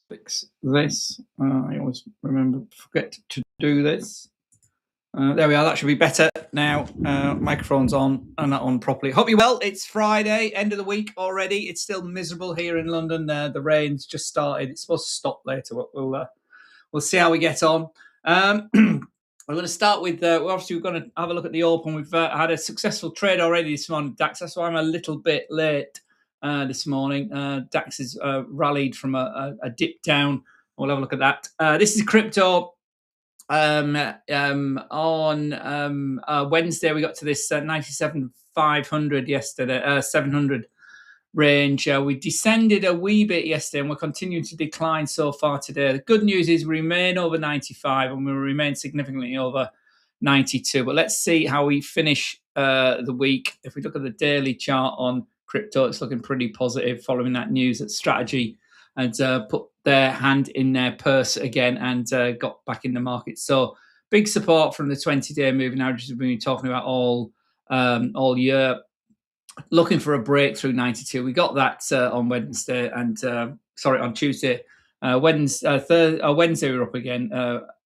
fix this. I always forget to do this. There we are. That should be better now. Microphone's on and not on properly. Hope you're well. It's Friday, end of the week already. It's still miserable here in London. The rain's just started. It's supposed to stop later, but we'll see how we get on. We're going to start with, we're going to have a look at the open. We've had a successful trade already this morning, DAX. That's why I'm a little bit late this morning. DAX has rallied from a dip down. We'll have a look at that. This is crypto. On Wednesday, we got to this 97,500 yesterday, 700 range. We descended a wee bit yesterday, and we're continuing to decline so far today. The good news is we remain over 95, and we remain significantly over 92. But let's see how we finish the week. If we look at the daily chart on crypto, it's looking pretty positive following that news that Strategy had put their hand in their purse again and got back in the market. So big support from the 20-day moving averages we've been talking about all year. Looking for a breakthrough 92. We got that on Wednesday and on Tuesday. Wednesday we were up again,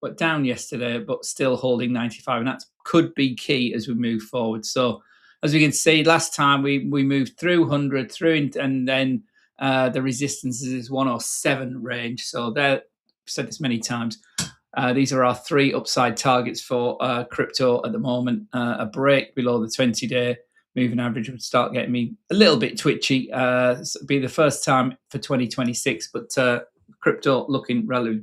but down yesterday, but still holding 95, and that could be key as we move forward. So as we can see, last time we moved through 100 and then the resistance is 107 range. So there, I've said this many times. These are our three upside targets for crypto at the moment. A break below the 20-day moving average would start getting me a little bit twitchy. It'd be the first time for 2026, but crypto looking relatively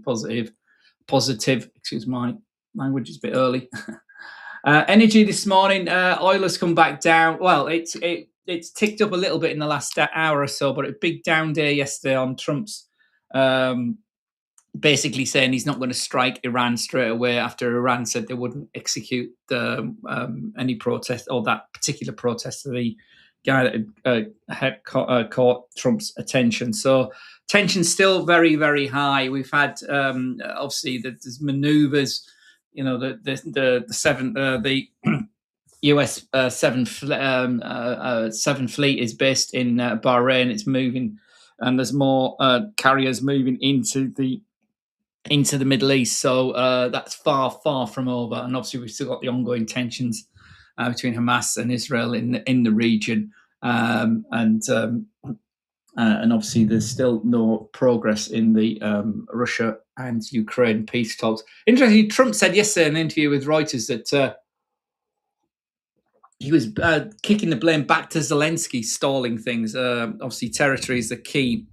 positive. Excuse my language, is a bit early. Energy this morning, oil has come back down. Well, it's ticked up a little bit in the last hour or so, but a big down day yesterday on Trump's basically saying he's not going to strike Iran straight away after Iran said they wouldn't execute any protest, or that particular protest of the guy that had caught Trump's attention. So tension's still very, very high. We've had obviously there's maneuvers. You know, the US 7 fleet is based in Bahrain. It's moving, and there's more carriers moving into the Middle East. So that's far from over. And obviously we've still got the ongoing tensions between Hamas and Israel in the region. And obviously there's still no progress in the Russia and Ukraine peace talks. Interestingly, Trump said yesterday in an interview with Reuters that he was kicking the blame back to Zelensky stalling things. Obviously territory is the key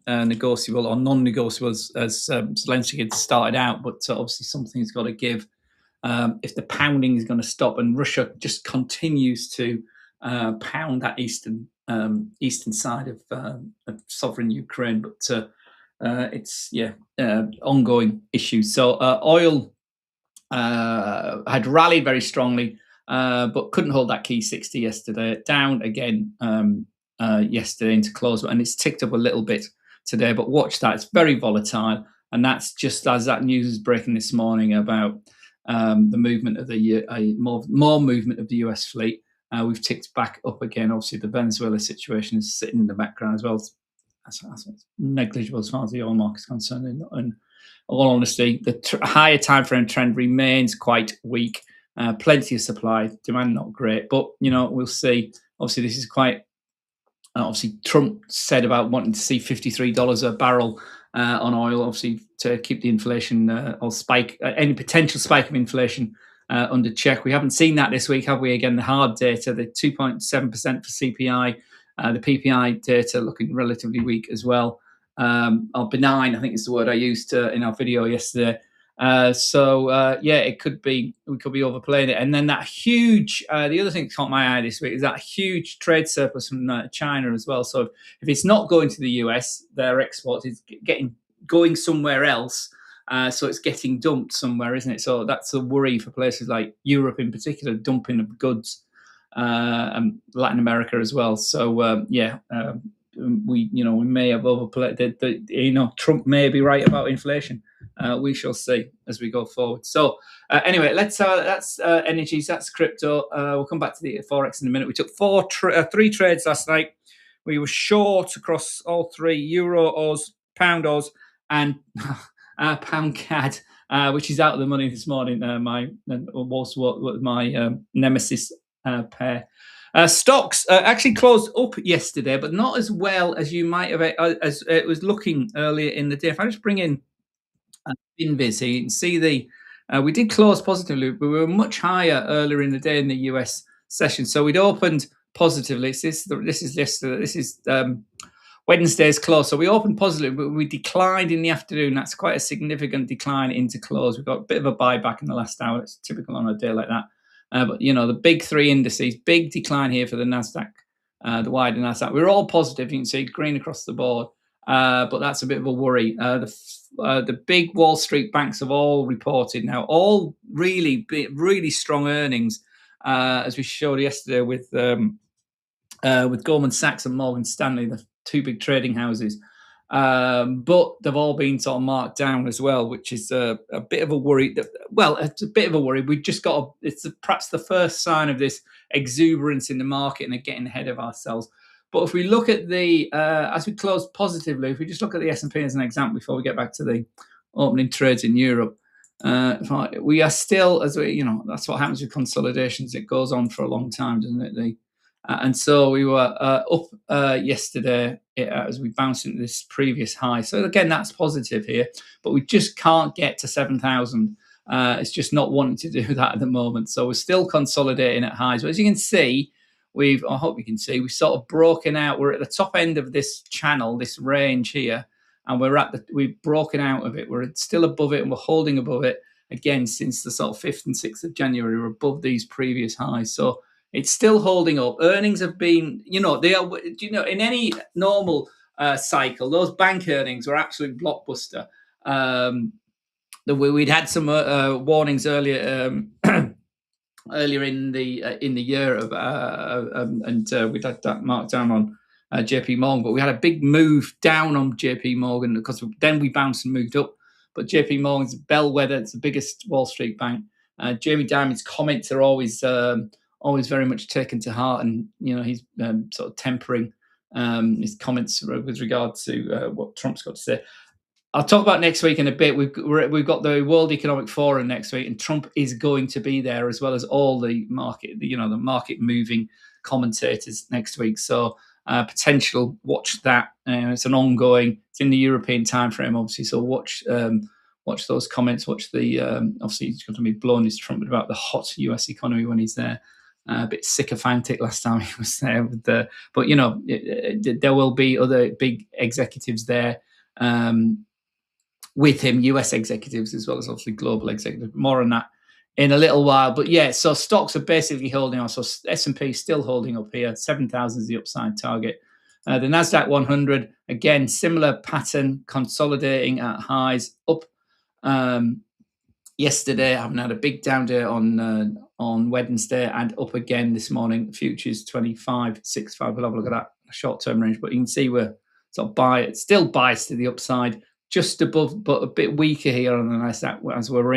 negotiable or non-negotiable as Zelensky had started out, but obviously something's got to give if the pounding is going to stop, and Russia just continues to pound that eastern side of sovereign Ukraine. But it's ongoing issues. So oil had rallied very strongly, but couldn't hold that key 60 yesterday. Down again yesterday into close, and it's ticked up a little bit today. But watch that; it's very volatile, and that's just as that news is breaking this morning about the movement of the more movement of the US fleet. We've ticked back up again. Obviously, the Venezuela situation is sitting in the background as well. That's negligible as far as the oil market is concerned. In all honesty, the higher time frame trend remains quite weak. Plenty of supply, demand not great, but we'll see. Obviously, this is quite. Obviously, Trump said about wanting to see $53 a barrel on oil, obviously to keep the inflation or spike, any potential spike of inflation under check. We haven't seen that this week, have we? Again, the hard data, the 2.7% for CPI, the PPI data looking relatively weak as well. Or benign, I think is the word I used in our video yesterday. It could be, we could be overplaying it. And then that huge, the other thing that caught my eye this week is that huge trade surplus from China as well. So if it's not going to the US, their export is going somewhere else. So it's getting dumped somewhere, isn't it? So that's a worry for places like Europe in particular, dumping of goods, and Latin America as well. So we may have overplayed. Trump may be right about inflation. We shall see as we go forward. So anyway, that's energies. That's crypto. We'll come back to the forex in a minute. We took three trades last night. We were short across all three: Euro, Oz, Pound, Oz, and pound CAD, which is out of the money this morning. My nemesis pair. Stocks actually closed up yesterday, but not as well as you might have as it was looking earlier in the day. If I just bring in Invis here, you can see we did close positively, but we were much higher earlier in the day in the US session. So we'd opened positively. This is yesterday. This is Wednesday's close. So we opened positively, but we declined in the afternoon. That's quite a significant decline into close. We've got a bit of a buyback in the last hour. It's typical on a day like that. But the big three indices, big decline here for the Nasdaq, the wider Nasdaq. We're all positive. You can see green across the board, but that's a bit of a worry. The big Wall Street banks have all reported now, all really strong earnings, as we showed yesterday with Goldman Sachs and Morgan Stanley, the two big trading houses. But they've all been sort of marked down as well, which is a bit of a worry. Well, it's a bit of a worry. We've just got it's perhaps the first sign of this exuberance in the market and getting ahead of ourselves. But if we look at as we close positively, if we just look at the S&P as an example before we get back to the opening trades in Europe, we are still, that's what happens with consolidations. It goes on for a long time, doesn't it? And so we were up yesterday as we bounced into this previous high. So again, that's positive here, but we just can't get to 7,000. It's just not wanting to do that at the moment. So we're still consolidating at highs. But as you can see, I hope you can see, we've sort of broken out. We're at the top end of this channel, this range here, and we've broken out of it. We're still above it, and we're holding above it again since the sort of 5th and 6th of January. We're above these previous highs. So it's still holding up. Earnings have been, they are, in any normal cycle, those bank earnings were absolute blockbuster. We'd had some warnings earlier. Earlier in the year, and we'd had that marked down on JP Morgan, but we had a big move down on JP Morgan because then we bounced and moved up. But JP Morgan's bellwether, it's the biggest Wall Street bank. Jamie Dimon's comments are always very much taken to heart, and he's sort of tempering his comments with regard to what Trump's got to say. I'll talk about next week in a bit. We've got the World Economic Forum next week, and Trump is going to be there as well as all the market, the market moving commentators next week. So potential, watch that. It's an ongoing. It's in the European timeframe, obviously. So watch those comments. Watch the obviously he's going to be blowing his trumpet about the hot US economy when he's there. A bit sycophantic last time he was there, but there will be other big executives there. With him, US executives as well as obviously global executives. More on that in a little while. But yeah, so stocks are basically holding on. So S&P still holding up here. 7,000 is the upside target. The Nasdaq 100, again, similar pattern, consolidating at highs up. Yesterday, I haven't had a big down day on Wednesday, and up again this morning. Futures 25.65. We'll have a look at that short-term range. But you can see we're sort of still biased to the upside. Just above, but a bit weaker here on the Nasdaq as we're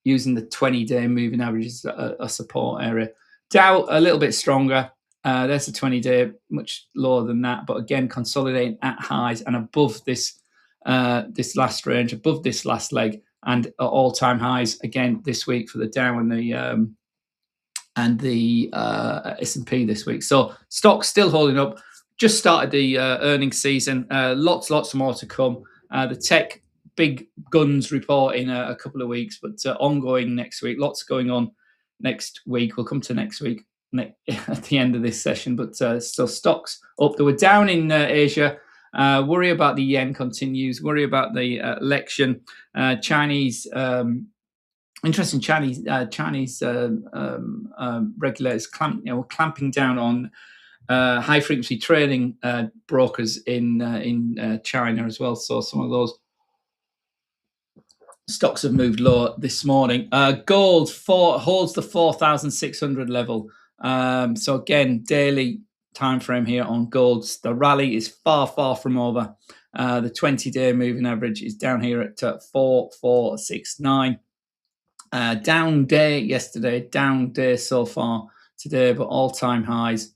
using the 20-day moving average as a support area. Dow a little bit stronger. There's the 20-day, much lower than that, but again consolidating at highs and above this last range, above this last leg, and at all-time highs again this week for the Dow and the S&P this week. So stocks still holding up. Just started the earnings season. Lots more to come. The tech big guns report in a couple of weeks, but ongoing next week. Lots going on next week. We'll come to next week at the end of this session. But still stocks up. They were down in Asia. Worry about the yen continues. Worry about the election. Chinese interesting Chinese regulators clamping down on high frequency trading brokers in China as well. So some of those stocks have moved lower this morning. Gold holds the 4,600 level. So again, daily time frame here on gold. The rally is far from over. The 20-day moving average is down here at 4,469. Down day yesterday, down day so far today, but all-time highs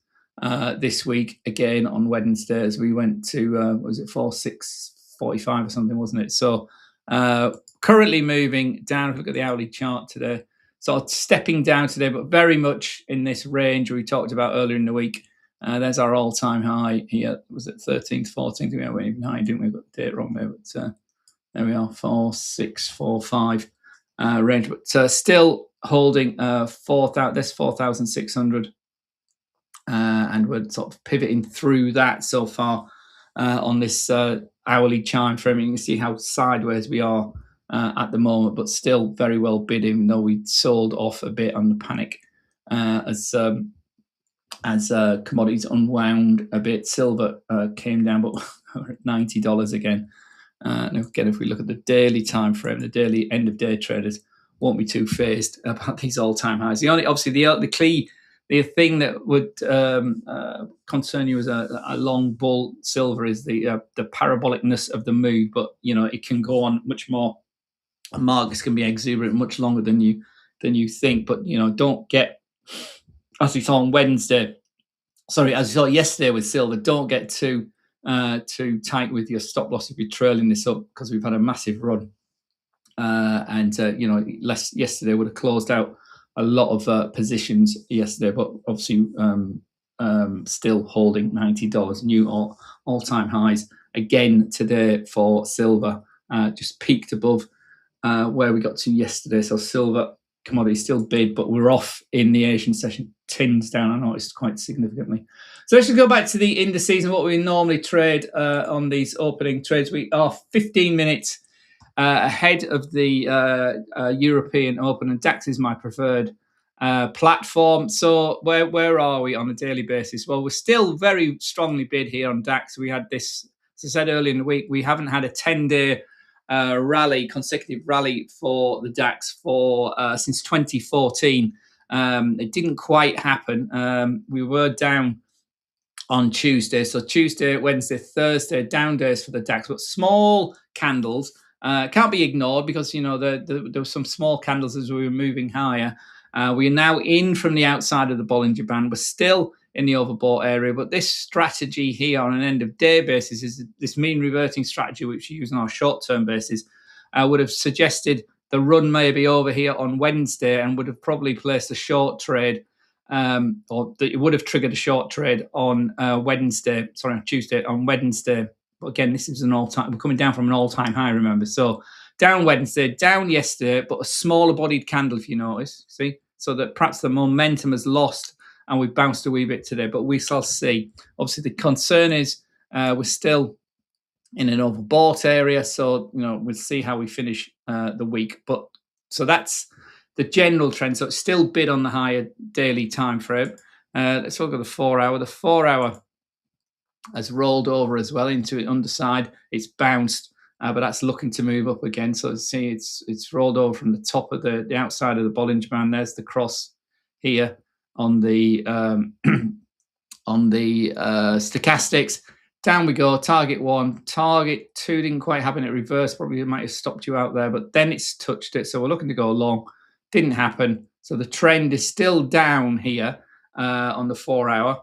this week again on Wednesday as we went to 4,650 45 or something, wasn't it? So currently moving down. If you look at the hourly chart today, sort of stepping down today, but very much in this range we talked about earlier in the week. There's our all-time high here. Was it 13th, 14th? We went even high, didn't we? Got the date wrong there, but there we are, 4645 range, but still holding 4,000. This 4,600, and we're sort of pivoting through that so far on this hourly time frame. You can see how sideways we are at the moment, but still very well bid, even though we sold off a bit on the panic as commodities unwound a bit. Silver came down, but we're at $90 again. And again, if we look at the daily time frame, the daily end of day traders won't be too phased about these all-time highs. The thing that would concern you as a long bull silver is the parabolicness of the move, but it can go on much more. Markets can be exuberant much longer than you think, but don't get, as we saw on Wednesday, as we saw yesterday with silver, don't get too tight with your stop loss if you're trailing this up, because we've had a massive run, and yesterday would have closed out a lot of positions yesterday, but obviously still holding $90, new all-time highs again today for silver. Just peaked above where we got to yesterday. So silver commodity still bid, but we're off in the Asian session. Tin's down, I noticed, quite significantly. So let's just go back to the indices and what we normally trade on these opening trades. We are 15 minutes ahead of the European Open, and DAX is my preferred platform. So where are we on a daily basis? Well, we're still very strongly bid here on DAX. We had this, as I said earlier in the week, we haven't had a 10-day consecutive rally for the DAX since 2014. It didn't quite happen. We were down on Tuesday. So Tuesday, Wednesday, Thursday, down days for the DAX, but small candles. Can't be ignored, because there were some small candles as we were moving higher. We are now in from the outside of the Bollinger Band. We're still in the overbought area, but this strategy here on an end of day basis is this mean reverting strategy, which we use on our short-term basis. Would have suggested the run may be over here on Wednesday, and would have probably placed a short trade, or it would have triggered a short trade on Tuesday, on Wednesday. But again, this is an all-time, we're coming down from an all-time high, remember. So down Wednesday, down yesterday, but a smaller bodied candle, if you notice, see? So that perhaps the momentum has lost and we've bounced a wee bit today, but we shall see. Obviously, the concern is we're still in an overbought area, so we'll see how we finish the week. But so that's the general trend. So it's still bid on the higher daily time frame. Let's look at the 4 hour. The 4 hour has rolled over as well into it underside. It's bounced, but that's looking to move up again. So see, it's rolled over from the top of the outside of the Bollinger Band. There's the cross here on the stochastics. Down we go. Target 1, target 2 didn't quite happen. It reversed. Probably might have stopped you out there, but then it's touched it. So we're looking to go long. Didn't happen. So the trend is still down here on the 4 hour,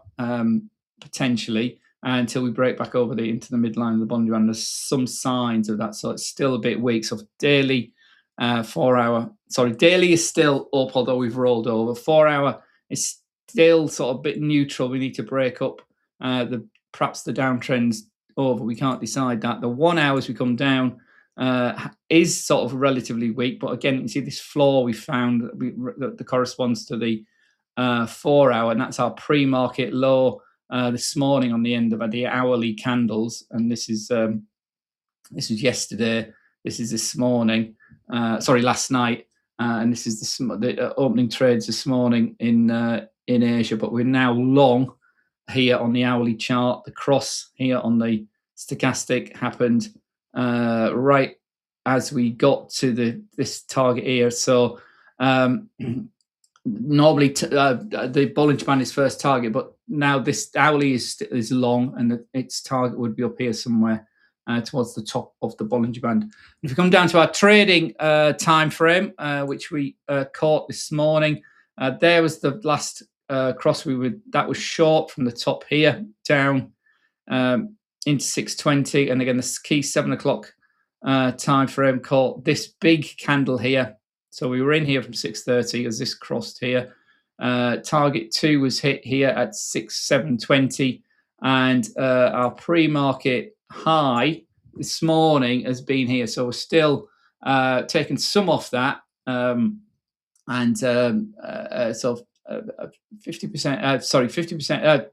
potentially, until we break back over into the midline of the Bollinger Band. There's some signs of that. So it's still a bit weak. So daily 4 hour, daily is still up, although we've rolled over. 4 hour is still sort of a bit neutral. We need to break up perhaps the downtrend's over. We can't decide that. The 1 hour as we come down is sort of relatively weak, but again, you can see this floor we found that corresponds to the 4 hour, and that's our pre-market low this morning on the end of the hourly candles. And this is yesterday. This is this morning. Last night. And this is the opening trades this morning in Asia. But we're now long here on the hourly chart. The cross here on the stochastic happened right as we got to this target here. So normally the Bollinger Band is first target, but now this hourly is long, and its target would be up here somewhere towards the top of the Bollinger Band. If we come down to our trading time frame, which we caught this morning, there was the last cross that was short from the top here down into 620, and again the key 7 o'clock time frame caught this big candle here. So we were in here from 6:30 as this crossed here. Target 2 was hit here at 7:20, and our pre-market high this morning has been here. So we're still taking some off that, and so 50%. Sorry, 50%.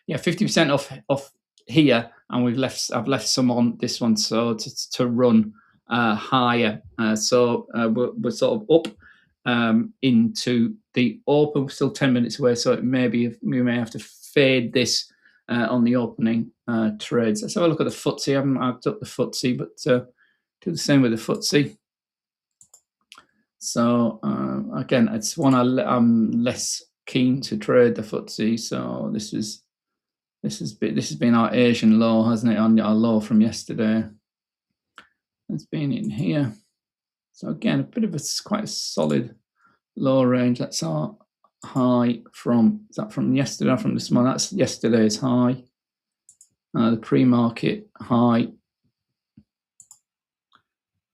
Yeah, 50% off here, and I've left some on this one, so to run higher. So we're sort of up into the open. We're still 10 minutes away, so we may have to fade this on the opening trades. Let's have a look at the FTSE. I haven't marked up the FTSE, but do the same with the FTSE. So again, it's one I'm less keen to trade, the FTSE. So this has been our Asian low, hasn't it? On our low from yesterday, it's been in here. So again, a bit of quite a solid low range. That's our high from yesterday or from this morning? That's yesterday's high. The pre-market high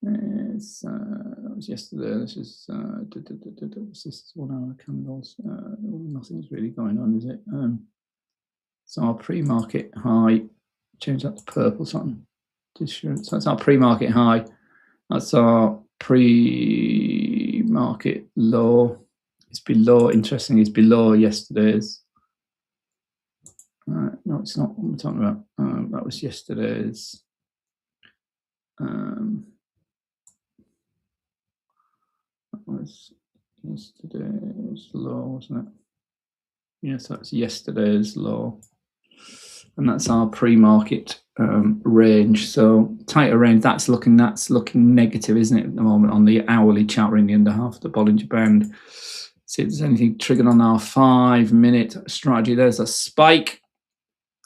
is that was yesterday. This is what's this 1 hour candles? Nothing's really going on, is it? So our pre-market high, change that to purple something. So that's our pre-market high. That's our pre-market low. It's below. Interestingly, it's below yesterday's. No, it's not what we're talking about. That was yesterday's. That was yesterday's low, wasn't it? Yes, that's yesterday's low. And that's our pre-market range. So tighter range, that's looking negative, isn't it, at the moment on the hourly chart? We're in the under half of the Bollinger Band. See if there's anything triggered on our 5-minute strategy. There's a spike,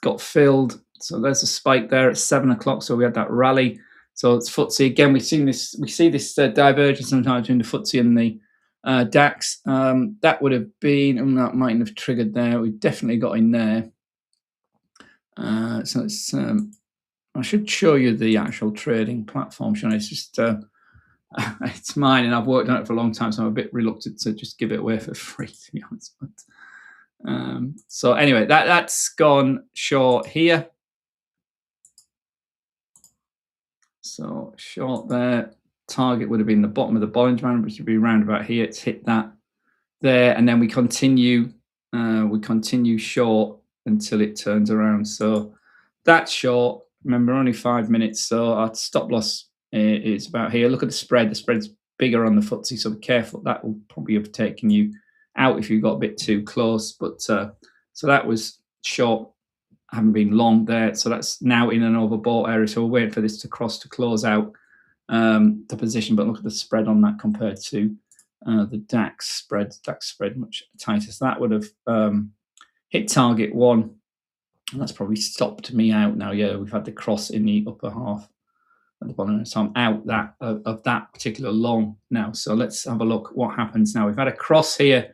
got filled. So there's a spike there at 7 o'clock. So we had that rally. So it's FTSE again. We see this divergence sometimes between the FTSE and the DAX. That would have been, and that mightn't have triggered there. We definitely got in there. So it's I should show you the actual trading platform, Sean. It's just it's mine, and I've worked on it for a long time, so I'm a bit reluctant to just give it away for free, to be honest. But so anyway, that's gone short here. So short there. Target would have been the bottom of the Bollinger Band, which would be around about here. It's hit that there, and then we continue short until it turns around. So that's short. Remember, only 5 minutes. So our stop loss is about here. Look at the spread. The spread's bigger on the FTSE, so be careful. That will probably have taken you out if you got a bit too close. But so that was short. Haven't been long there. So that's now in an overbought area. So we're waiting for this to cross to close out the position. But look at the spread on that compared to the DAX spread. DAX spread much tighter. So that would have hit target 1. And that's probably stopped me out now. Yeah, we've had the cross in the upper half at the bottom. So I'm out of that particular long now. So let's have a look what happens now. We've had a cross here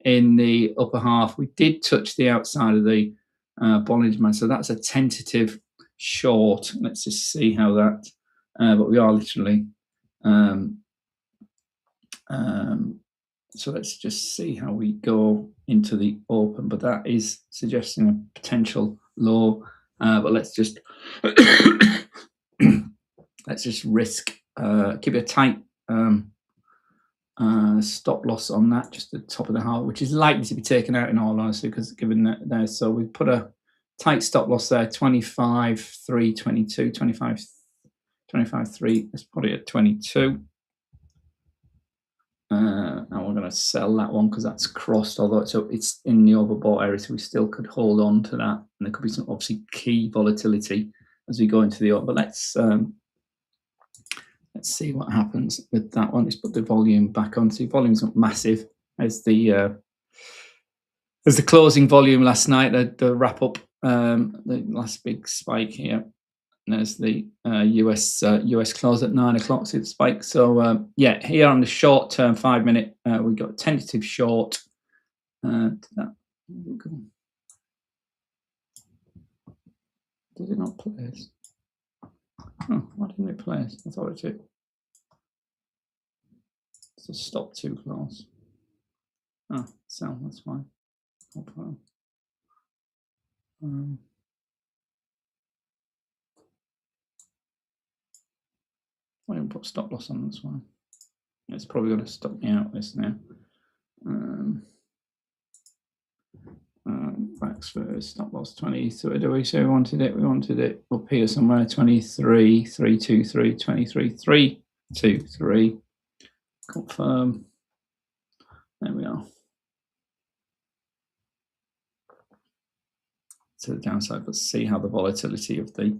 in the upper half. We did touch the outside of the Bollinger Band. So that's a tentative short. Let's just see how that, but we are literally, so let's just see how we go into the open, but that is suggesting a potential low. But let's just risk keep a tight stop loss on that, just the top of the half, which is likely to be taken out in all honesty, because given that there. So we put a tight stop loss there, 25.322, 25.3. Let's put it at 22. And we're going to sell that one because that's crossed, although it's in the overbought area, so we still could hold on to that. And there could be some obviously key volatility as we go into the open. But let's see what happens with that one. Let's put the volume back on. See, volume's not massive as the closing volume last night. The wrap up, the last big spike here. There's the US close at 9 o'clock, so it spiked. So yeah, here on the short term 5 minute, we got a tentative short. To that. did it not place? Oh, why didn't it place? I thought it did. So stop too close. Oh, sell, that's fine. I didn't put stop loss on, that's fine. It's probably going to stop me out this now. Backs first, stop loss 23. Do we say we wanted it? We wanted it up here somewhere. 23, 323, 23, 323. Confirm. There we are. To the downside, let's see how the volatility of the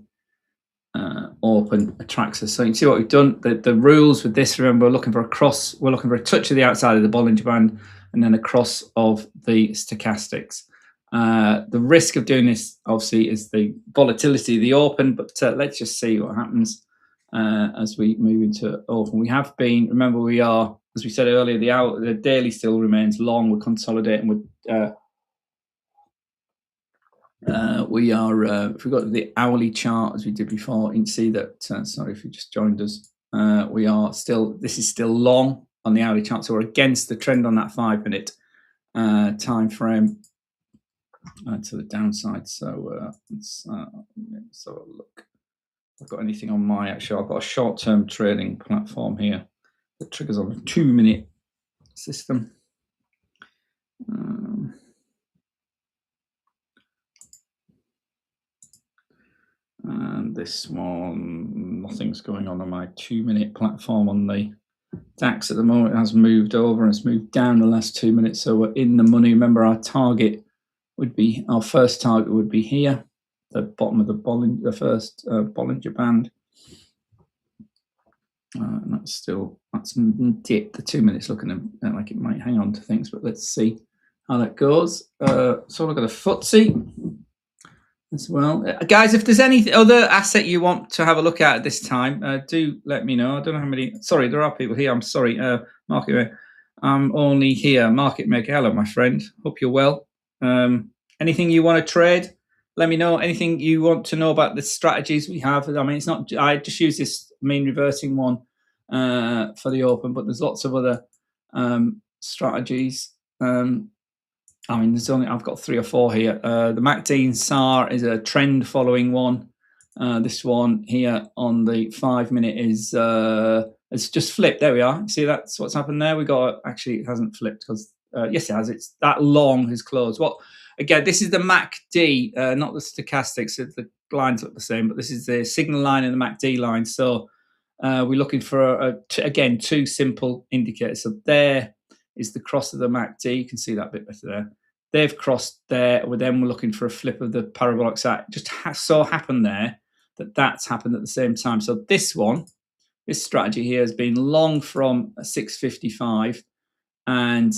open attracts us. So you can see what we've done. The rules with this, remember, we're looking for a cross. We're looking for a touch of the outside of the Bollinger Band and then a cross of the stochastics. The risk of doing this, obviously, is the volatility of the open, but let's just see what happens as we move into open. We have been, remember, we are, as we said earlier, the daily still remains long. We're consolidating with we are, if we go to the hourly chart as we did before, you can see that, sorry if you just joined us, we are still, this is still long on the hourly chart, so we're against the trend on that 5-minute time frame to the downside. So let's have a look. I've got anything on my, actually, I've got a short-term trading platform here that triggers on a 2-minute system. And this one, nothing's going on my 2-minute platform on the DAX at the moment. It has moved over and it's moved down the last 2 minutes. So we're in the money. Remember, our target would be, our first target would be here, the bottom of the first Bollinger Band. And that's still, that's dip. The 2 minutes looking like it might hang on to things, but let's see how that goes. So I've got a FTSE as well. Guys, if there's any other asset you want to have a look at this time, do let me know. I don't know how many, sorry, there are people here. I'm sorry, Market Maker. I'm only here. Market Maker, hello, my friend. Hope you're well. Anything you want to trade, let me know. Anything you want to know about the strategies we have. I mean, it's not, I just use this mean reversing one for the open, but there's lots of other strategies. I mean, there's only, I've got 3 or 4 here. The MACD SAR is a trend following one. This one here on the 5-minute is it's just flipped. There we are. See, that's what's happened there. We got, actually, it hasn't flipped because yes, it has. It's that long has closed. What, again, this is the MACD, not the stochastics. The lines look the same, but this is the signal line and the MACD line. So we're looking for again 2 simple indicators. So there is the cross of the MACD. You can see that a bit better there. They've crossed there. Then we're looking for a flip of the parabolic side. Just so happened there that that's happened at the same time. So this one, this strategy here has been long from 655, and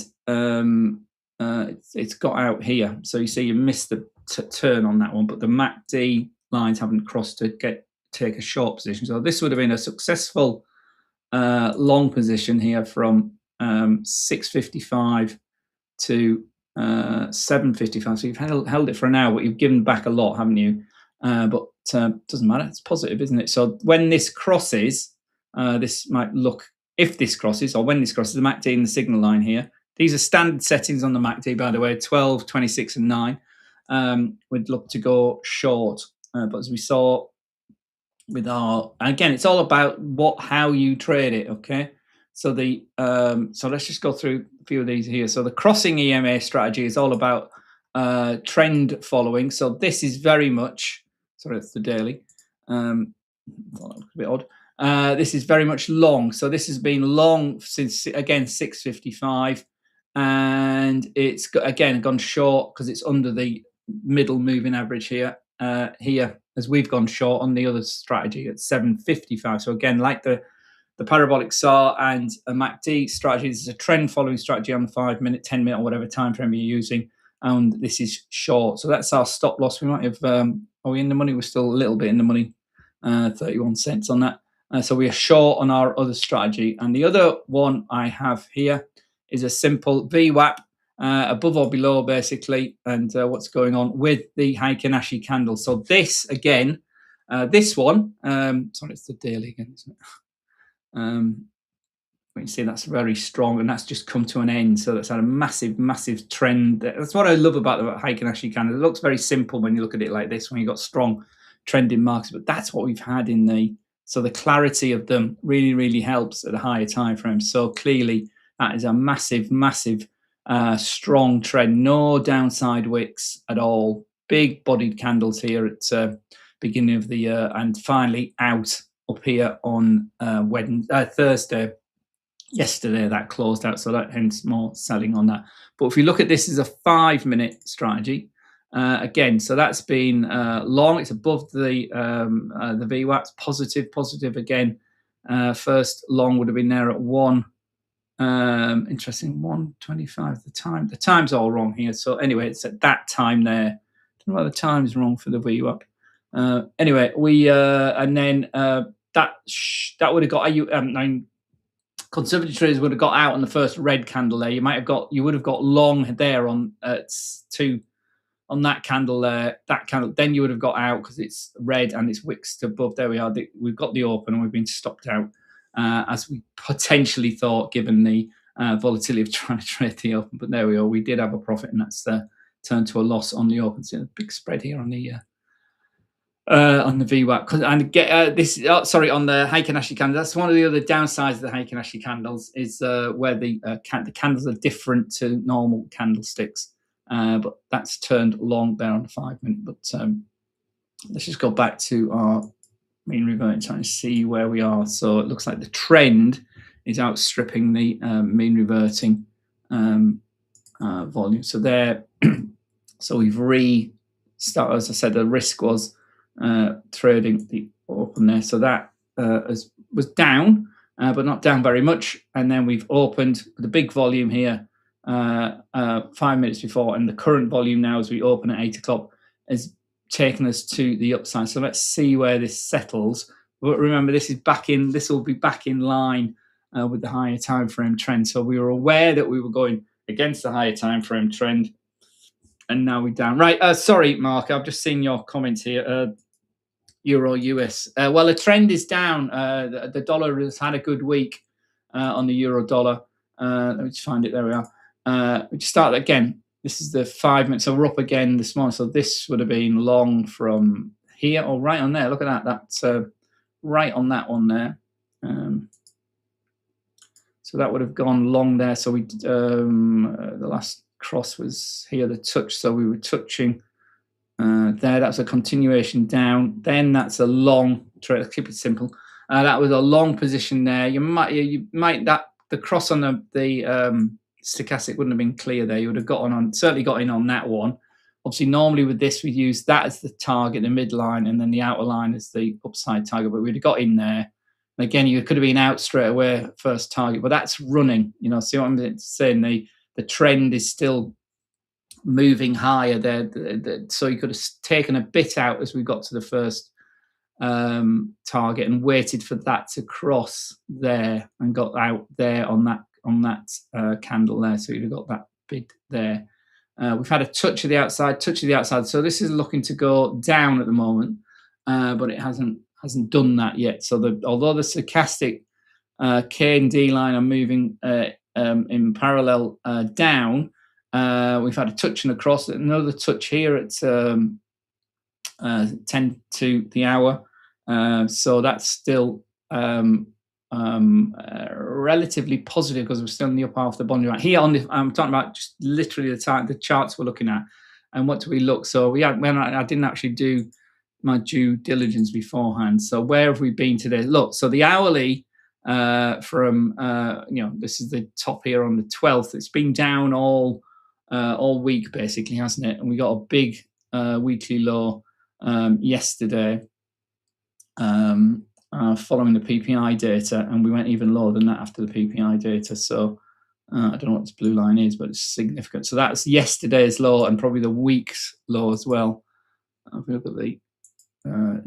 it's got out here. So you see you missed the turn on that one, but the MACD lines haven't crossed to take a short position. So this would have been a successful long position here from 655 to 755. So you've held it for an hour, but you've given back a lot, haven't you? But doesn't matter. It's positive, isn't it? So when this crosses, this might look, if this crosses, or when this crosses, the MACD and the signal line here. These are standard settings on the MACD, by the way, 12, 26, and 9. We'd look to go short. But as we saw with our, again, it's all about how you trade it, okay? So the so let's just go through a few of these here. So the crossing EMA strategy is all about trend following. So this is very much, sorry, it's the daily. Thought that was a bit odd. This is very much long. So this has been long since, again, 655, and it's again gone short because it's under the middle moving average here. Here, as we've gone short on the other strategy at 755. So again, like the parabolic SAR and a MACD strategy, this is a trend following strategy on the 5-minute, 10-minute, or whatever time frame you're using. And this is short. So that's our stop loss. We might have, are we in the money? We're still a little bit in the money, 31 cents on that. So we are short on our other strategy. And the other one I have here is a simple VWAP. above or below, basically, and what's going on with the Heikin Ashi candle. So this again, this one, sorry, it's the daily again, isn't it? You see that's very strong, and that's just come to an end. So that's had a massive trend. That's what I love about the Heikin Ashi candle. It looks very simple when you look at it like this, when you've got strong trending marks, but that's what we've had in the, so the clarity of them really helps at a higher time frame. So clearly that is a massive strong trend, no downside wicks at all, big bodied candles here at beginning of the year, and finally out up here on Thursday. Yesterday that closed out, so that hence more selling on that. But if you look at this as a 5-minute strategy, again, so that's been long. It's above the VWAP, positive again. First long would have been there at 1. Interesting, 1:25. The time's all wrong here. So anyway, it's at that time there. I don't know why the time's wrong for the VWAP. Anyway, we and then that would have got you. Conservative traders would have got out on the first red candle there. You would have got long there on on that candle there. That candle, then you would have got out because it's red and it's wicks above. There we are. We've got the open and we've been stopped out as we potentially thought, given the volatility of trying to trade the open. But there we are. We did have a profit, and that's turned to a loss on the open. So a big spread here on the VWAP, and get this. On the Heikin Ashi candle. That's one of the other downsides of the Heikin Ashi candles is where the candles are different to normal candlesticks. But that's turned long there on the 5-minute. But let's just go back to our mean reverting, trying to see where we are. So it looks like the trend is outstripping the mean reverting volume. So there, so we've restarted. As I said, the risk was trading the open there, so that was down, but not down very much. And then we've opened with a big volume here 5 minutes before, and the current volume now as we open at 8 o'clock has taken us to the upside. So let's see where this settles. But remember, this will be back in line with the higher time frame trend. So we were aware that we were going against the higher time frame trend, and now we're down. Right, sorry, Mark, I've just seen your comments here. Euro US. Well, the trend is down. The dollar has had a good week on the euro dollar. Let me just find it. There we are. We just start again. This is the 5 minutes. So we're up again this morning. So this would have been long from here or right on there. Look at that. That's right on that one there. So that would have gone long there. So we the last cross was here, the touch. So we were touching there. That's a continuation down. Then that's a long trade. Let's keep it simple. That was a long position there. You might that the cross on the stochastic wouldn't have been clear there. You would have certainly got in on that one. Obviously, normally with this, we use that as the target, the midline, and then the outer line as the upside target. But we'd have got in there. And again, you could have been out straight away first target. But that's running. You know, see what I'm saying? The trend is still moving higher there. So you could have taken a bit out as we got to the first target and waited for that to cross there and got out there on that candle there. So you'd have got that bid there. We've had a touch of the outside. So this is looking to go down at the moment, but it hasn't done that yet. So although the stochastic K and D line are moving in parallel down, we've had a touch and a cross, another touch here at 10 to the hour. So that's still relatively positive because we're still in the upper half of the Bollinger Band. Here I'm talking about just literally the charts we're looking at. And what do we look? So I didn't actually do my due diligence beforehand. So where have we been today? Look, so the hourly from this is the top here on the 12th. It's been down all week basically, hasn't it? And we got a big weekly low yesterday following the PPI data, and we went even lower than that after the PPI data. So I don't know what this blue line is, but it's significant. So that's yesterday's low and probably the week's low as well. If we look at the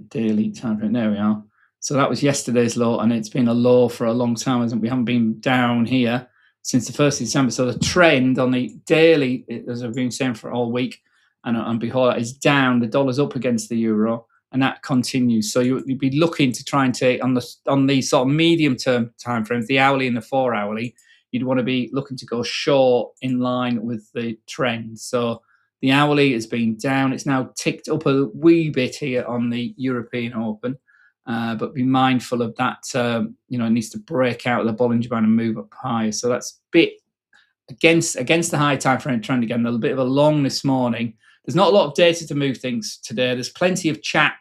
daily time frame, there we are. So that was yesterday's low, and it's been a low for a long time, hasn't it? We haven't been down here since the 1st of December. So the trend on the daily, as I've been saying for all week, and behold, is down. The dollar's up against the euro, and that continues. So you'd be looking to try and take on the sort of medium term time frames, the hourly and the 4 hourly. You'd want to be looking to go short in line with the trend. So the hourly has been down. It's now ticked up a wee bit here on the European Open, but be mindful of that. It needs to break out of the Bollinger Band and move up higher. So that's a bit against the high time frame trend again. A little bit of a long this morning. There's not a lot of data to move things today. There's plenty of chat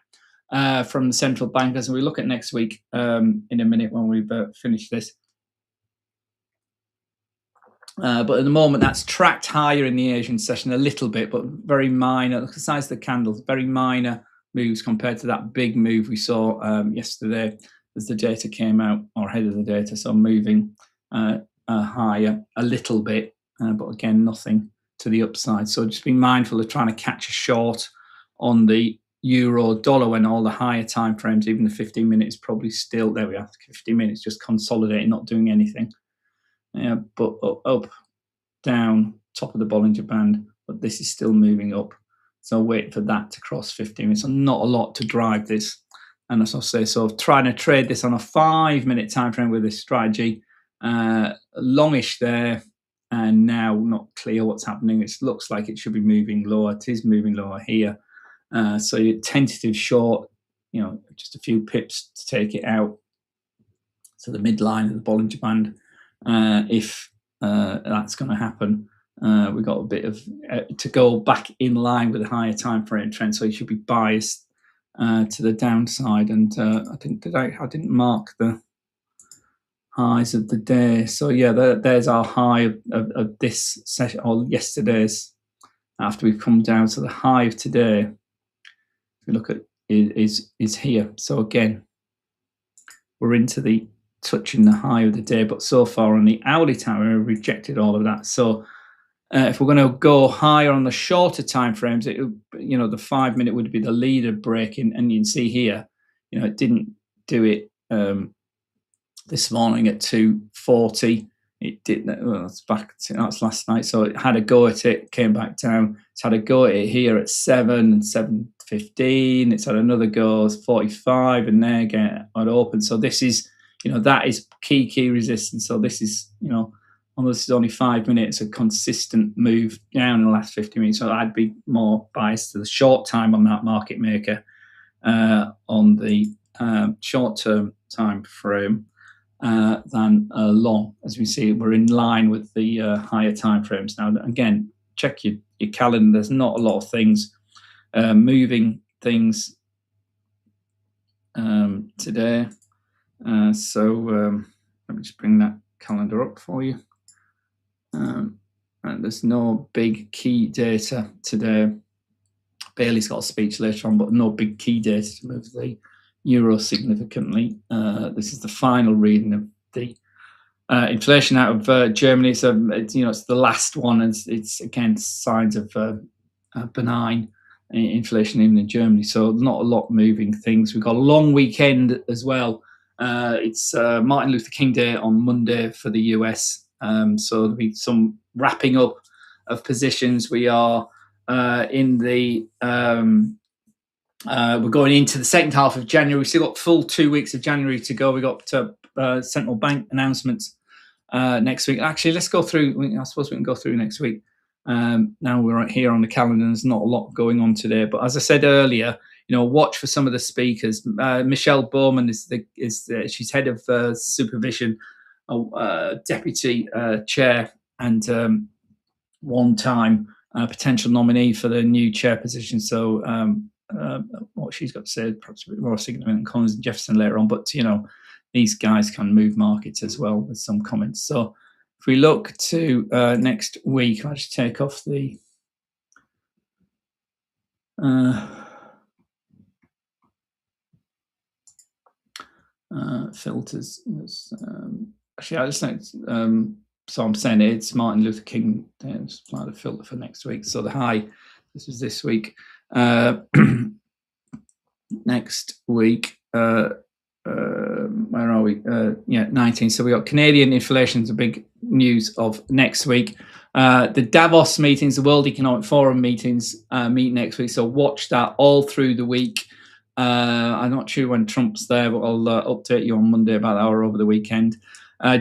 from the central bankers, and we look at next week in a minute when we've finished this. But at the moment, that's tracked higher in the Asian session a little bit, but very minor. Look at the size of the candles, very minor moves compared to that big move we saw yesterday as the data came out, or ahead of the data. So moving higher a little bit, but again, nothing to the upside. So just be mindful of trying to catch a short on the euro dollar when all the higher time frames, even the 15 minutes, probably still, there we are, 15 minutes just consolidating, not doing anything. Yeah, but up, down, top of the Bollinger Band, but this is still moving up. So wait for that to cross 15 minutes. So not a lot to drive this. And as I say, so trying to trade this on a 5-minute time frame with this strategy, longish there, and now not clear what's happening. It looks like it should be moving lower. It is moving lower here. So your tentative short, just a few pips to take it out. So the midline of the Bollinger Band. If that's going to happen, we've got a bit of to go back in line with the higher time frame trend, so you should be biased to the downside. And I didn't mark the highs of the day. So yeah, there's our high of this session, or yesterday's, after we've come down. So the high of today, if we look at, is here. So again, we're into the touching the high of the day, but so far on the hourly time we've rejected all of that. So if we're going to go higher on the shorter time frames, the 5-minute would be the leader breaking, and you can see here, it didn't do it this morning at 2:40. It didn't. Well, that's last night. So it had a go at it, came back down. It's had a go at it here at 7 and 7:15. It's had another go, 45, and there again at open. So this is, that is key resistance. So this is, although this is only 5 minutes, a consistent move down in the last 50 minutes. So I'd be more biased to the short time on that market maker on the short-term time frame than long. As we see, we're in line with the higher time frames. Now, again, check your calendar. There's not a lot of things moving things today. So let me just bring that calendar up for you. And there's no big key data today. Bailey's got a speech later on, but no big key data to move the euro significantly. This is the final reading of the inflation out of Germany. It's the last one. It's again signs of benign inflation even in Germany. So not a lot moving things. We've got a long weekend as well. It's Martin Luther King Day on Monday for the US. So there'll be some wrapping up of positions. We are in the we're going into the second half of January. We've still got full 2 weeks of January to go. We got central bank announcements next week. Actually, let's go through. I suppose we can go through next week. Now we're right here on the calendar. There's not a lot going on today, but as I said earlier, watch for some of the speakers. Michelle Bowman she's head of supervision, deputy chair, and one-time potential nominee for the new chair position. So what she's got to say perhaps a bit more significant than Collins and Jefferson later on. But these guys can move markets as well with some comments. So if we look to next week, I'll just take off the filters. Actually, I just know so I'm saying it's Martin Luther King Day. Just apply the filter for next week. So the high, this was this week. Next week, where are we? Yeah, 19. So we got Canadian inflation is a big news of next week. The Davos meetings, the World Economic Forum meetings meet next week. So watch that all through the week. I'm not sure when Trump's there, but I'll update you on Monday about that or over the weekend.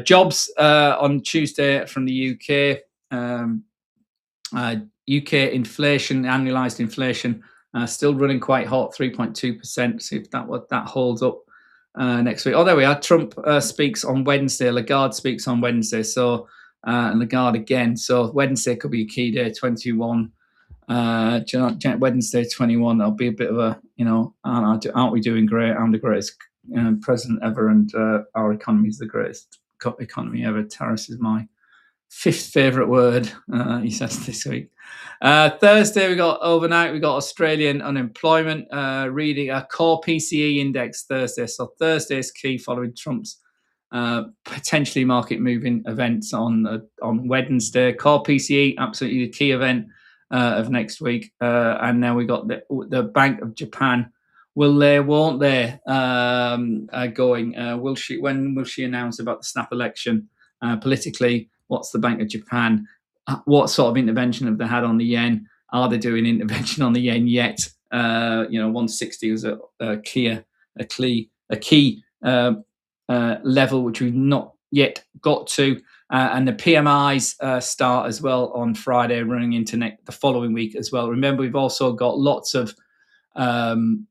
Jobs on Tuesday from the UK. UK inflation, annualized inflation, still running quite hot, 3.2%. See if that holds up next week. Oh, there we are. Trump speaks on Wednesday. Lagarde speaks on Wednesday. So, and Lagarde again. So Wednesday could be a key day. 21. Wednesday 21. That'll be a bit of a, aren't we doing great? I'm the greatest president ever, and our economy is the greatest economy ever. Terrace is my fifth favorite word, he says this week. Thursday, overnight, we got Australian unemployment reading a core PCE index Thursday. So Thursday is key following Trump's potentially market moving events on Wednesday. Core PCE, absolutely the key event of next week. And then we got the Bank of Japan. Will they, won't they? Going. When will she announce about the snap election politically? What's the Bank of Japan? What sort of intervention have they had on the yen? Are they doing intervention on the yen yet? 160 was a key level which we've not yet got to. And the PMIs start as well on Friday, running into the following week as well. Remember, we've also got lots of earnings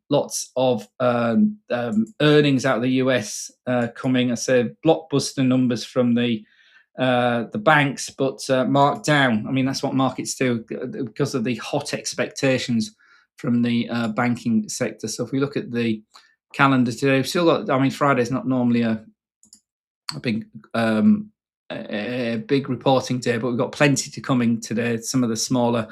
out of the US coming. I said blockbuster numbers from the banks, but marked down. I mean, that's what markets do because of the hot expectations from the banking sector. So if we look at the calendar today, we've still got. I mean, Friday's not normally a big reporting day, but we've got plenty to coming today. Some of the smaller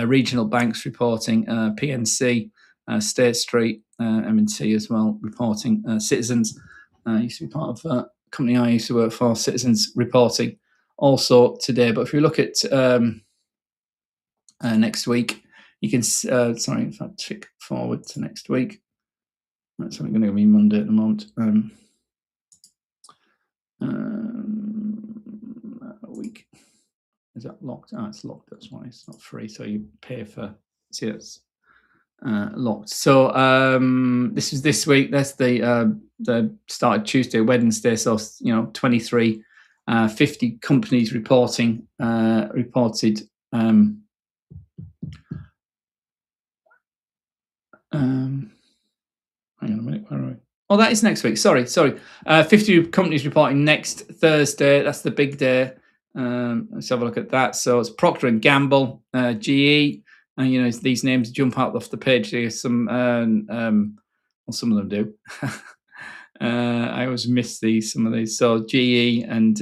regional banks reporting, PNC, State Street, M&T as well reporting. Citizens used to be part of company I used to work for, Citizens reporting also today. But if we look at next week, you can sorry if I tick forward to next week. That's only going to be Monday at the moment. A week, is that locked? It's locked. That's why it's not free. So you pay for. See, it's locked. So this is this week. That's the started Tuesday, Wednesday. So 23, 50 companies reported. Hang on a minute. Where are we? Oh, that is next week. Sorry. 50 companies reporting next Thursday. That's the big day. Let's have a look at that. So it's Procter and Gamble, GE. And these names jump out off the page. There's some of them do. I always miss some of these. So GE and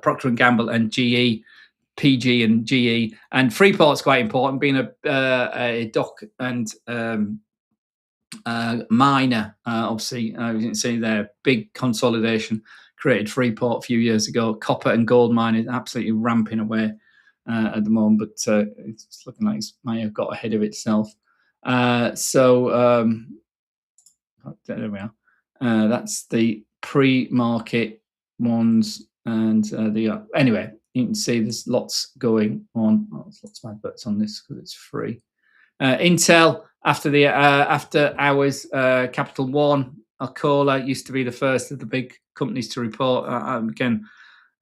Procter and Gamble and GE, PG and GE, and Freeport's quite important, being a dock and miner. Obviously, you can see their big consolidation created Freeport a few years ago. Copper and gold mining absolutely ramping away at the moment, but it's looking like it may have got ahead of itself. There we are. That's the pre-market ones, and anyway, you can see there's lots going on. There's lots of adverts on this because it's free. Intel after hours, Capital One, Alcoa used to be the first of the big companies to report. Again,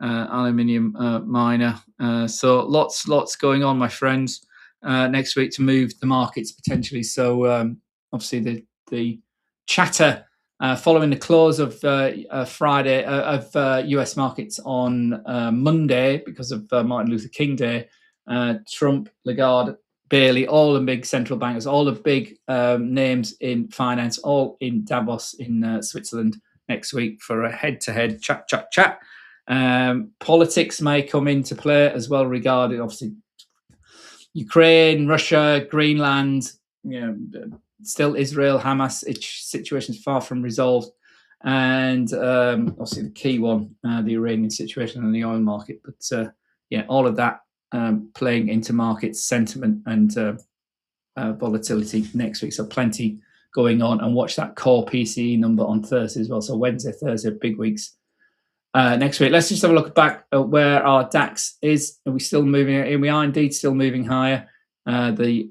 aluminium miner. So lots going on, my friends, next week to move the markets potentially. So obviously the chatter following the close of Friday of US markets on Monday because of Martin Luther King Day. Trump, Lagarde, Bailey, all the big central bankers, all the big names in finance, all in Davos in Switzerland next week for a head-to-head chat. Politics may come into play as well regarding, obviously, Ukraine, Russia, Greenland, still Israel, Hamas situation is far from resolved. And obviously the key one, the Iranian situation and the oil market. But all of that playing into market sentiment and volatility next week. So plenty going on, and watch that core PCE number on Thursday as well. So Wednesday, Thursday, big weeks next week. Let's just have a look back at where our DAX is. Are we still moving? We are indeed still moving higher. The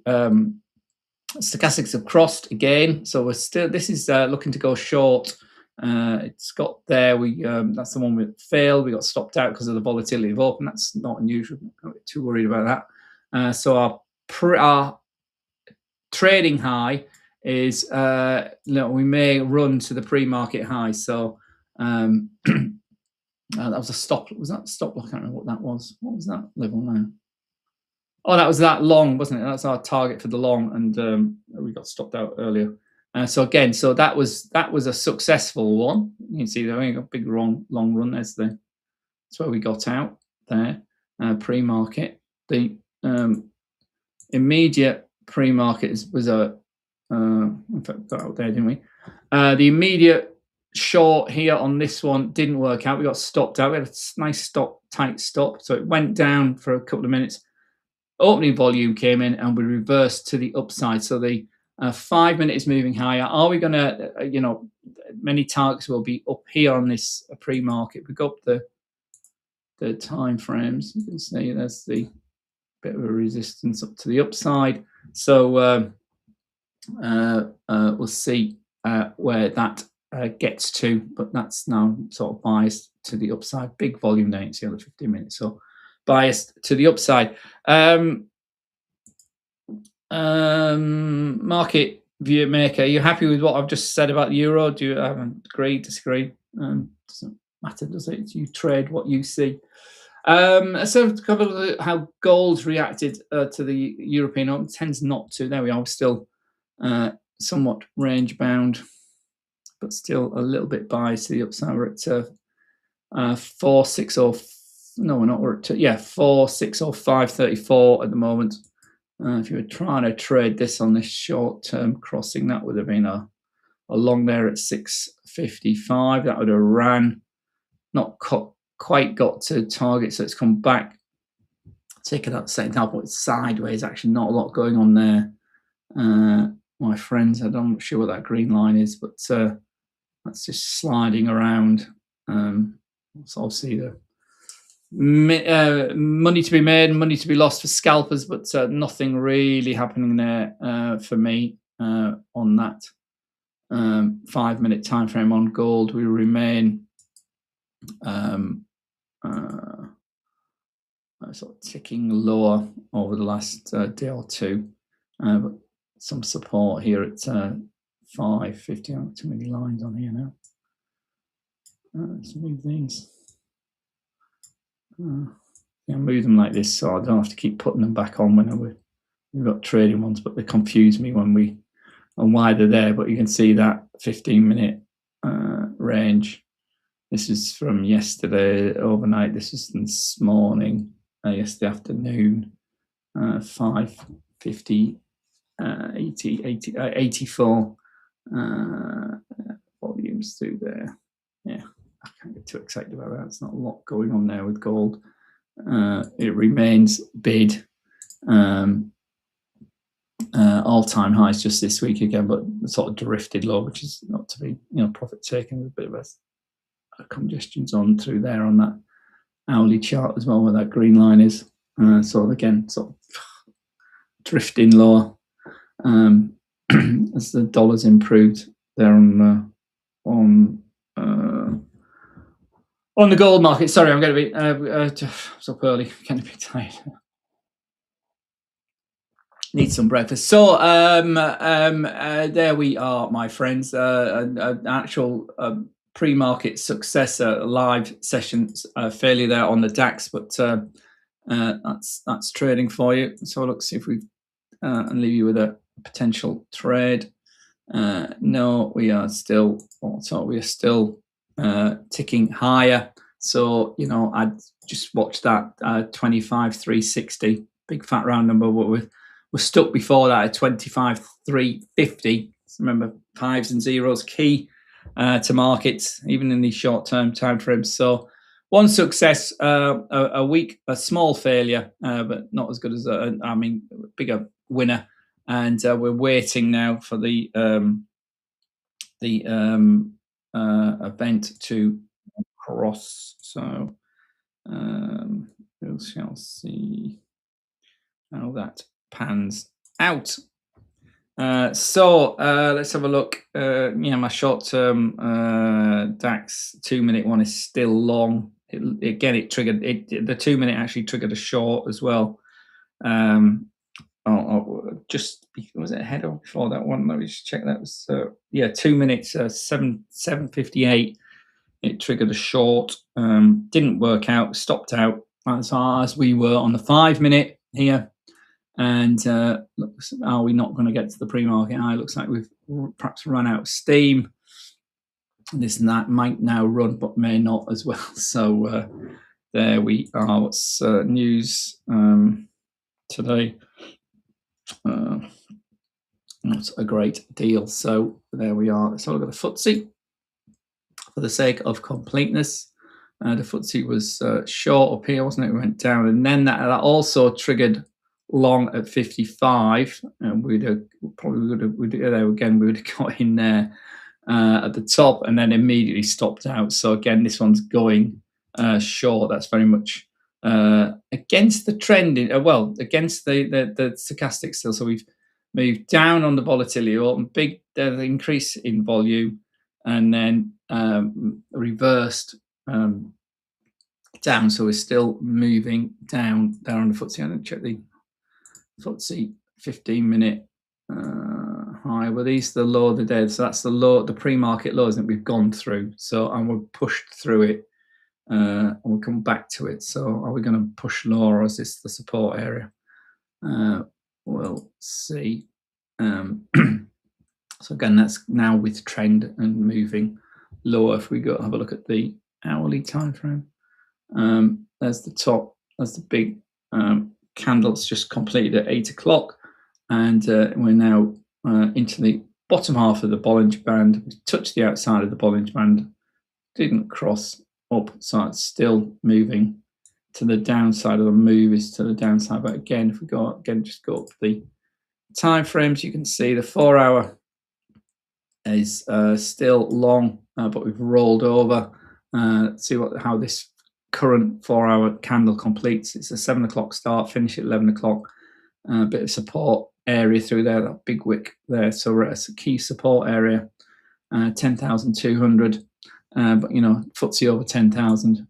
stochastics have crossed again, so we're still. This is looking to go short. It's got there. That's the one we failed. We got stopped out because of the volatility of open. That's not unusual. I'm not too worried about that. So our trading high is we may run to the pre-market high. So that was a stop. Was that stop? I can't remember what that was. What was that level now? Oh, that was that long, wasn't it? That's our target for the long, and we got stopped out earlier. So that was a successful one. You can see there we got a big long run. That's where we got out there. Pre-market. The immediate pre-market was in fact got out there, didn't we? The immediate short here on this one didn't work out. We got stopped out. We had a nice tight stop. So it went down for a couple of minutes. Opening volume came in and we reversed to the upside. So the 5 minute is moving higher. Are we going to, many targets will be up here on this pre-market. We've got the time frames. You can see there's the bit of a resistance up to the upside. So we'll see where that gets to, but that's now sort of biased to the upside. Big volume there, you can see on the 15 minutes. So biased to the upside. Market view maker, are you happy with what I've just said about the euro? Do you agree, disagree? Doesn't matter, does it? You trade what you see. So to cover a look at how gold's reacted to the European Open, tends not to. There we are, still somewhat range bound, but still a little bit biased to the upside. We're at 460. No, we're not. We're at 460.534 at the moment. If you were trying to trade this on this short-term crossing, that would have been a long there at 655. That would have ran, not quite got to target, so it's come back. Take it up, second half, but it's sideways. Actually, not a lot going on there, my friends. I'm not sure what that green line is, but that's just sliding around. So obviously the money to be made, money to be lost for scalpers, but nothing really happening there for me on that 5 minute time frame on gold. We remain sort of ticking lower over the last day or two, but some support here at 550. Too many lines on here now. Let's move these. Move them like this, so I don't have to keep putting them back on whenever we've got trading ones, but they confuse me on why they're there. But you can see that 15 minute range. This is from yesterday overnight. This is this morning, yesterday afternoon, 550, 84 volumes through there. Yeah, I can't get too excited about that. It's not a lot going on there with gold. It remains bid. All-time highs just this week again, but sort of drifted low, which is not to be, profit taken. With a bit of a congestion zone through there on that hourly chart as well, where that green line is. So again, sort of drifting lower as the dollar's improved there on the gold market. Sorry, I'm going to be up early, getting a bit tired. Need some breakfast. So there we are, my friends. An actual pre-market success, live sessions failure there on the DAX, but that's trading for you. So let's see if we and leave you with a potential trade. No, we are still ticking higher. So I'd just watch that 25,360, big fat round number. We're stuck before that at 25,350. Remember, fives and zeros key to markets, even in these short-term time frames. So one success, a small failure, but not as good as bigger winner and we're waiting now for the event to cross. So we shall see how that pans out. Let's have a look. Yeah, my short-term DAX 2-minute one is still long. It triggered the 2-minute actually triggered a short as well. Just was it ahead or before that one? Let me just check. That was 2 minutes, 7:58. It triggered a short. Didn't work out. Stopped out as we were on the 5-minute here. And are we not going to get to the pre-market high? Looks like we've perhaps run out of steam. This and that might now run, but may not as well. So there we are. What's news today? Not a great deal. So there we are. Let's have a look at the FTSE. For the sake of completeness, the FTSE was short up here, wasn't it? It went down, and then that also triggered long at 55, and we'd have got in there at the top, and then immediately stopped out. So again, this one's going short. That's very much against the trend, against the stochastic still. So we've moved down on the volatility, big increase in volume, and then reversed down. So we're still moving down there on the FTSE. I'm going to check the FTSE 15-minute high. Well, these are the low of the day. So that's the low, the pre-market lows that we've gone through. So and we're pushed through it. And we'll come back to it. So are we going to push lower, or is this the support area? We'll see. So again, that's now with trend and moving lower. If we go have a look at the hourly time frame, there's the top. That's the big candle. It's just completed at 8 o'clock, and we're now into the bottom half of the Bollinger Band. We touched the outside of the Bollinger Band, didn't cross up, so it's still moving to the downside. Of the move is to the downside. But again, if we go again, just go up the time frames, you can see the 4-hour is still long, but we've rolled over. See how this current 4-hour candle completes. It's a 7 o'clock start, finish at 11 o'clock. A bit of support area through there, that big wick there. So we're at a key support area, 10,200. But FTSE over 10,000.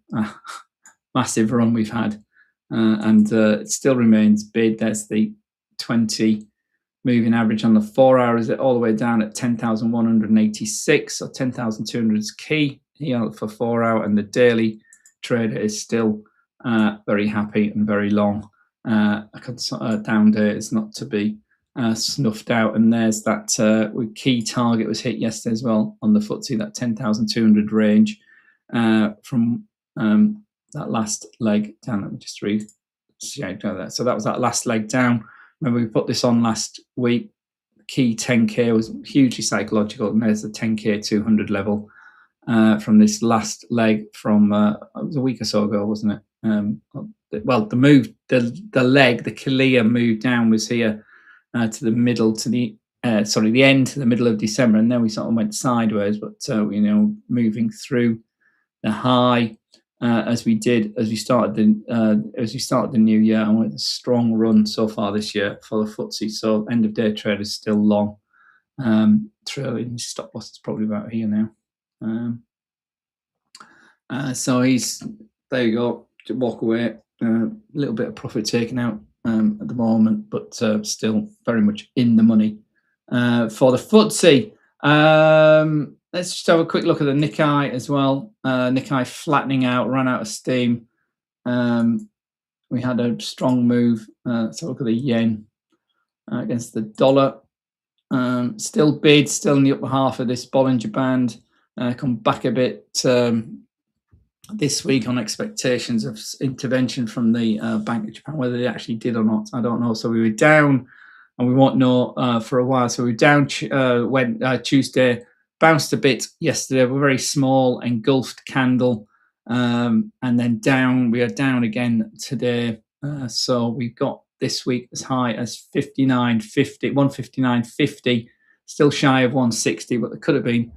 Massive run we've had, and it still remains bid. There's the 20 moving average on the 4 hours, all the way down at 10,186. So 10,200 is key here for 4 hour, and the daily trader is still very happy and very long. A down day is not to be snuffed out, and there's that key target was hit yesterday as well on the FTSE, that 10,200 range from that last leg down. Let me just read. So that was that last leg down. Remember, we put this on last week. Key 10k was hugely psychological, and there's the 10k 200 level from this last leg from it was a week or so ago, wasn't it? Well, the move, the leg, the clear move down was here to the middle, to the the end to the middle of December, and then we sort of went sideways, but moving through the high as we started the new year, and with a strong run so far this year for the FTSE. So end of day trade is still long. Trailing stop loss is probably about here now. So there you go. Walk away. A little bit of profit taken out at the moment, but still very much in the money for the FTSE. Let's just have a quick look at the Nikkei as well. Nikkei flattening out, ran out of steam. We had a strong move. Let's have a look at the yen against the dollar. Still bid, still in the upper half of this Bollinger Band. Come back a bit this week on expectations of intervention from the Bank of Japan. Whether they actually did or not, I don't know. So we were down, and we won't know for a while. So we were down Tuesday, bounced a bit yesterday. We're very small, engulfed candle, and then down. We are down again today. So we've got this week as high as 59.50, 159.50, still shy of 160, but there could have been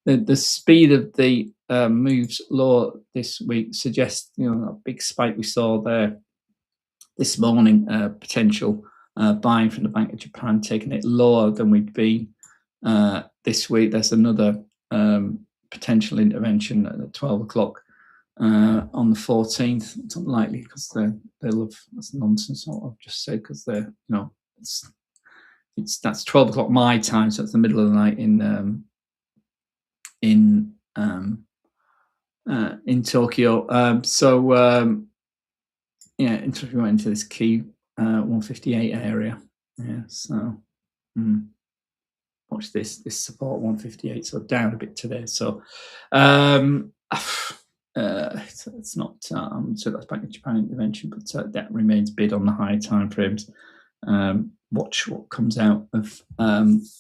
the speed of the moves lower this week suggests, that big spike we saw there this morning, potential buying from the Bank of Japan, taking it lower than we'd been this week. There's another potential intervention at 12 o'clock on the 14th. It's unlikely because they love, that's nonsense what I've just said, because they're, that's 12 o'clock my time, so it's the middle of the night in Tokyo. We went into this key 158 area. Yeah, so watch this support 158. So down a bit today. So it's not so that's Bank of Japan intervention, but that remains bid on the higher time frames. Watch what comes out of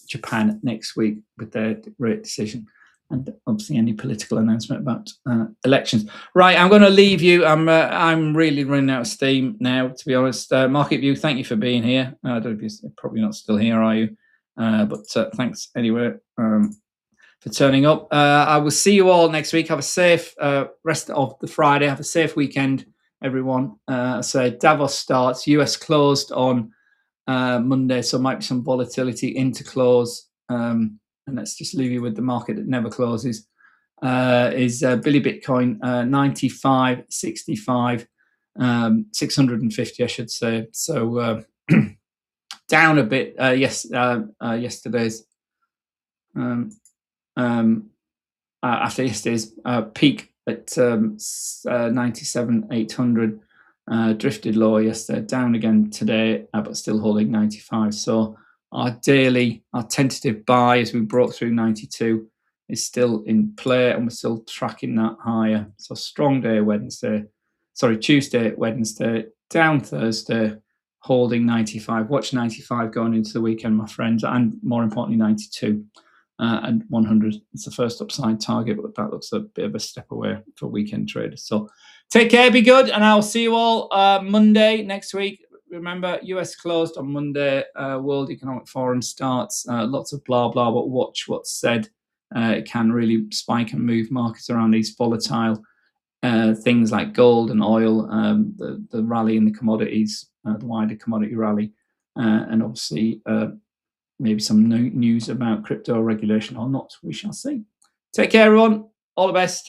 Japan next week with their rate decision, and obviously any political announcement about elections. Right, I'm going to leave you. I'm really running out of steam now, to be honest. Market View, thank you for being here. I don't know if you're probably not still here, are you? But thanks anyway for turning up. I will see you all next week. Have a safe rest of the Friday. Have a safe weekend, everyone. So Davos starts. US closed on Monday, so might be some volatility into close. And let's just leave you with the market that never closes. Is Billy Bitcoin 95.65, 650, I should say. So down a bit. Yesterday's after yesterday's peak at 97,800. Drifted lower yesterday, down again today, but still holding 95. So our tentative buy as we broke through 92 is still in play, and we're still tracking that higher. So strong day Tuesday, Wednesday, down Thursday, holding 95. Watch 95 going into the weekend, my friends, and more importantly 92 and 100. It's the first upside target, but that looks a bit of a step away for weekend traders. So take care, be good, and I'll see you all Monday next week. Remember, US closed on Monday. World Economic Forum starts. Lots of blah, blah, but watch what's said. It can really spike and move markets around these volatile things like gold and oil, the rally in the commodities, the wider commodity rally, and obviously maybe some news about crypto regulation or not. We shall see. Take care, everyone. All the best.